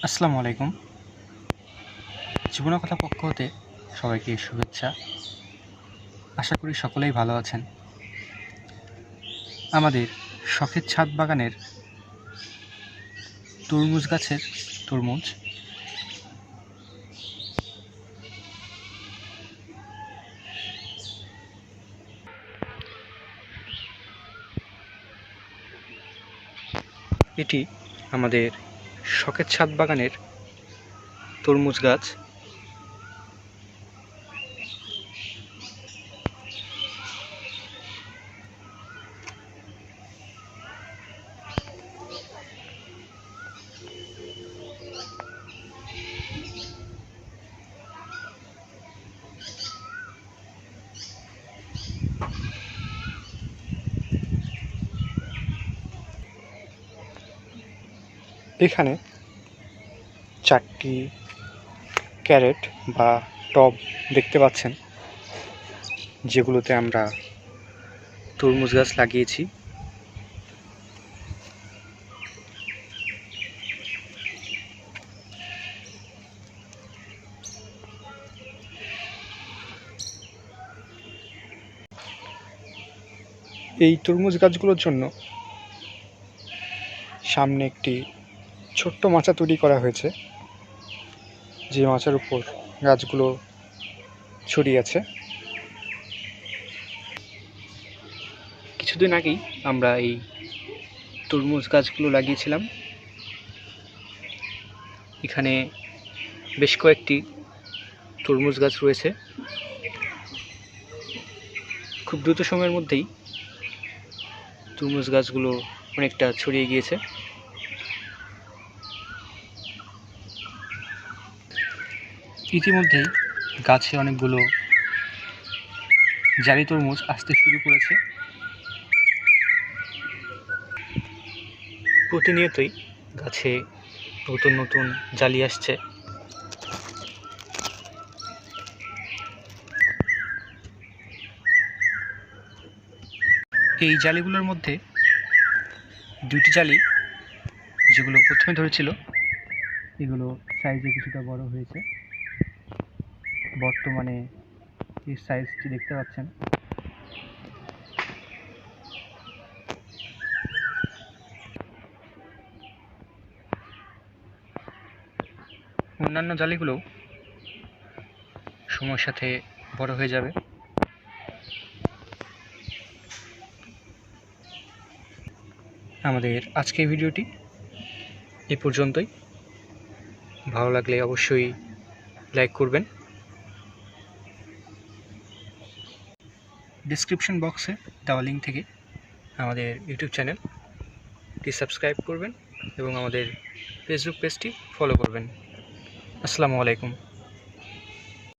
আসসালামু আলাইকুম। জীবনের কথা পক্ষ হতে সবাইকে শুভেচ্ছা। আশা করি সকলেই ভালো আছেন। আমাদের শখের ছাদ বাগানের তরমুজ গাছের তরমুজ এটি আমাদের শখের ছাদ বাগানের তরমুজ গাছ। এখানে 4টি ক্যারেট বা টব দেখতে পাচ্ছেন, যেগুলোতে আমরা তরমুজ গাছ লাগিয়েছি। এই তরমুজ গাছগুলোর জন্য সামনে একটি ছোট্ট মাচা তৈরি করা হয়েছে, যে মাচার উপর গাছগুলো ছড়িয়ে আছে। কিছুদিন আগেই আমরা এই তরমুজ গাছগুলো লাগিয়েছিলাম। এখানে বেশ কয়েকটি তরমুজ গাছ রয়েছে। খুব দ্রুত সময়ের মধ্যেই তরমুজ গাছগুলো অনেকটা ছড়িয়ে গিয়েছে। ইতিমধ্যেই গাছে অনেকগুলো জালি তরমুজ আসতে শুরু করেছে। প্রতিনিয়তই গাছে নতুন নতুন জালি আসছে। এই জালিগুলোর মধ্যে 2টি জালি যেগুলো প্রথমে ধরেছিল, এগুলো সাইজে কিছুটা বড় হয়েছে। বর্তমানে এর সাইজটি দেখতে পাচ্ছেন। অন্যান্য জালিগুলো সময়ের সাথে বড় হয়ে যাবে। আমাদের আজকের ভিডিওটি এ পর্যন্তই। ভালো লাগলে অবশ্যই লাইক করবেন। ডেসক্রিপশন বক্সে দেওয়া লিঙ্ক থেকে আমাদের ইউটিউব চ্যানেলটি সাবস্ক্রাইব করবেন এবং আমাদের ফেসবুক পেজটি ফলো করবেন। আসসালামু আলাইকুম।